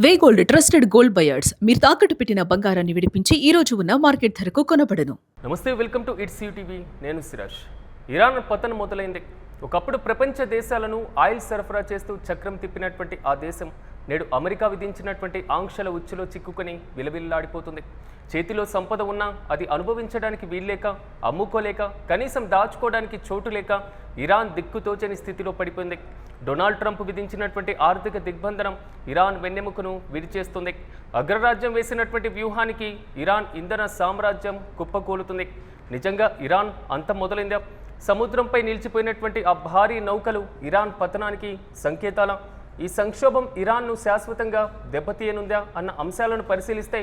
వే gold trusted gold buyers మీరు తాకట్టు పెట్టిన బంగారాన్ని విడిపించి ఈ రోజు ఉన్న మార్కెట్ ధరకు కొనబడను. నమస్తే, వెల్కమ్ టు ఇట్స్ టీవీ. నేను సిరాజ్. ఇరాన్ పతనం మొదలైంది. ఒకప్పుడు ప్రపంచ దేశాలను ఆయిల్ సరఫరా చేస్తూ చక్రం తిప్పినటువంటి ఆ దేశం నేడు అమెరికా విధించినటువంటి ఆంక్షల ఉచ్చులో చిక్కుకొని విలవిల్లాడిపోతుంది. చేతిలో సంపద ఉన్నా అది అనుభవించడానికి వీల్లేక, అమ్ముకోలేక, కనీసం దాచుకోవడానికి చోటు లేక ఇరాన్ దిక్కుతోచని స్థితిలో పడిపోయింది. డొనాల్డ్ ట్రంప్ విధించినటువంటి ఆర్థిక దిగ్బంధనం ఇరాన్ వెన్నెముకను విరిచేస్తుంది. అగ్రరాజ్యం వేసినటువంటి వ్యూహానికి ఇరాన్ ఇంధన సామ్రాజ్యం కుప్పకూలుతుంది. నిజంగా ఇరాన్ అంతం మొదలైందా? సముద్రంపై నిలిచిపోయినటువంటి ఆ భారీ నౌకలు ఇరాన్ పతనానికి సంకేతాల? ఈ సంక్షోభం ఇరాన్ను శాశ్వతంగా దెబ్బతీయనుందా అన్న అంశాలను పరిశీలిస్తే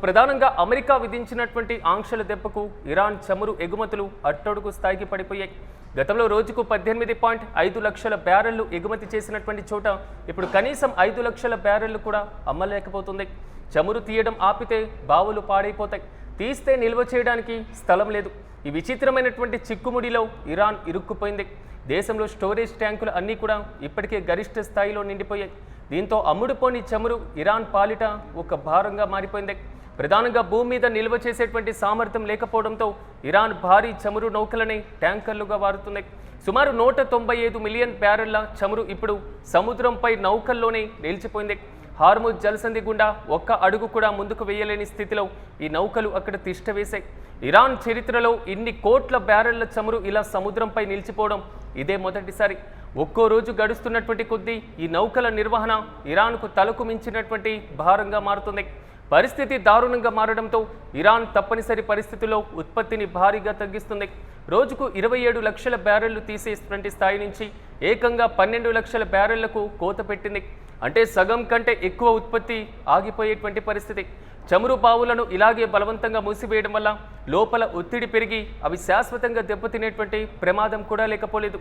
ప్రధానంగా అమెరికా విధించినటువంటి ఆంక్షల దెబ్బకు ఇరాన్ చమురు ఎగుమతులు అట్టడుగు స్థాయికి పడిపోయాయి. గతంలో రోజుకు 18.5 లక్షల బ్యారెళ్లు ఎగుమతి చేసినటువంటి చోట ఇప్పుడు కనీసం 5 లక్షల బ్యారెళ్లు కూడా అమ్మలేకపోతుంది. చమురు తీయడం ఆపితే బావులు పాడైపోతాయి, తీస్తే నిల్వ చేయడానికి స్థలం లేదు. ఈ విచిత్రమైనటువంటి చిక్కుముడిలో ఇరాన్ ఇరుక్కుపోయింది. దేశంలో స్టోరేజ్ ట్యాంకులు అన్నీ కూడా ఇప్పటికే గరిష్ట స్థాయిలో నిండిపోయాయి. దీంతో అమ్ముడుపోని చమురు ఇరాన్ పాలిట ఒక భారంగా మారిపోయింది. ప్రధానంగా భూమి మీద నిల్వ చేసేటువంటి సామర్థ్యం లేకపోవడంతో ఇరాన్ భారీ చమురు నౌకలని ట్యాంకర్లుగా వారుతున్నాయి. సుమారు 195 మిలియన్ బ్యారెళ్ల చమురు ఇప్పుడు సముద్రంపై నౌకల్లోనే నిలిచిపోయింది. హార్ముజ్ జలసంధి గుండా ఒక్క అడుగు కూడా ముందుకు వేయలేని స్థితిలో ఈ నౌకలు అక్కడ తిష్టవేశాయి. ఇరాన్ చరిత్రలో ఇన్ని కోట్ల బ్యారెళ్ల చమురు ఇలా సముద్రంపై నిలిచిపోవడం ఇదే మొదటిసారి. ఒక్కో రోజు గడుస్తున్నటువంటి కొద్దీ ఈ నౌకల నిర్వహణ ఇరాన్కు తలకు మించినటువంటి భారంగా మారుతుంది. పరిస్థితి దారుణంగా మారడంతో ఇరాన్ తప్పనిసరి పరిస్థితుల్లో ఉత్పత్తిని భారీగా తగ్గిస్తుంది. రోజుకు 27 లక్షల బ్యారెళ్లు తీసేటువంటి స్థాయి నుంచి ఏకంగా 12 లక్షల బ్యారెళ్లకు కోత పెట్టింది. అంటే సగం కంటే ఎక్కువ ఉత్పత్తి ఆగిపోయేటువంటి పరిస్థితి. చమురు బావులను ఇలాగే బలవంతంగా మూసివేయడం వల్ల లోపల ఒత్తిడి పెరిగి అవి శాశ్వతంగా దెబ్బతినేటువంటి ప్రమాదం కూడా లేకపోలేదు.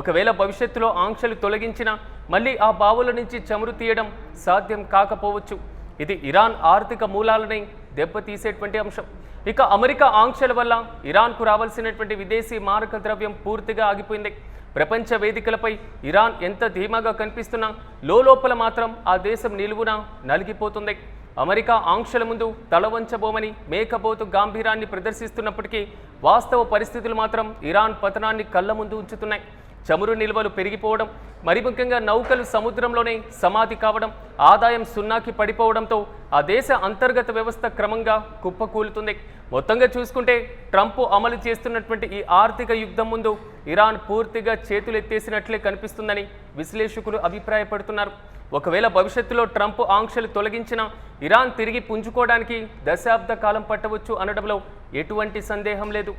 ఒకవేళ భవిష్యత్తులో ఆంక్షలు తొలగించినా మళ్ళీ ఆ బావుల నుంచి చమురు తీయడం సాధ్యం కాకపోవచ్చు. ఇది ఇరాన్ ఆర్థిక మూలాలని దెబ్బతీసేటువంటి అంశం. ఇక అమెరికా ఆంక్షల వల్ల ఇరాన్కు రావాల్సినటువంటి విదేశీ మారక ద్రవ్యం పూర్తిగా ఆగిపోయింది. ప్రపంచ వేదికలపై ఇరాన్ ఎంత ధీమాగా కనిపిస్తున్నా లోపల మాత్రం ఆ దేశం నిలువున నలిగిపోతుంది. అమెరికా ఆంక్షల ముందు తలవంచబోమని మేకపోతు గాంభీరాన్ని ప్రదర్శిస్తున్నప్పటికీ వాస్తవ పరిస్థితులు మాత్రం ఇరాన్ పతనాన్ని కళ్ళ ముందు ఉంచుతున్నాయి. చమురు నిల్వలు పెరిగిపోవడం, మరి ముఖ్యంగా నౌకలు సముద్రంలోనే సమాధి కావడం, ఆదాయం సున్నాకి పడిపోవడంతో ఆ దేశ అంతర్గత వ్యవస్థ క్రమంగా కుప్పకూలుతుంది. మొత్తంగా చూసుకుంటే ట్రంప్ అమలు చేస్తున్నటువంటి ఈ ఆర్థిక యుద్ధం ముందు ఇరాన్ పూర్తిగా చేతులెత్తేసినట్లే కనిపిస్తుందని విశ్లేషకులు అభిప్రాయపడుతున్నారు. ఒకవేళ భవిష్యత్తులో ట్రంప్ ఆంక్షలు తొలగించినా ఇరాన్ తిరిగి పుంజుకోవడానికి దశాబ్ద కాలం పట్టవచ్చు అనడంలో ఎటువంటి సందేహం లేదు.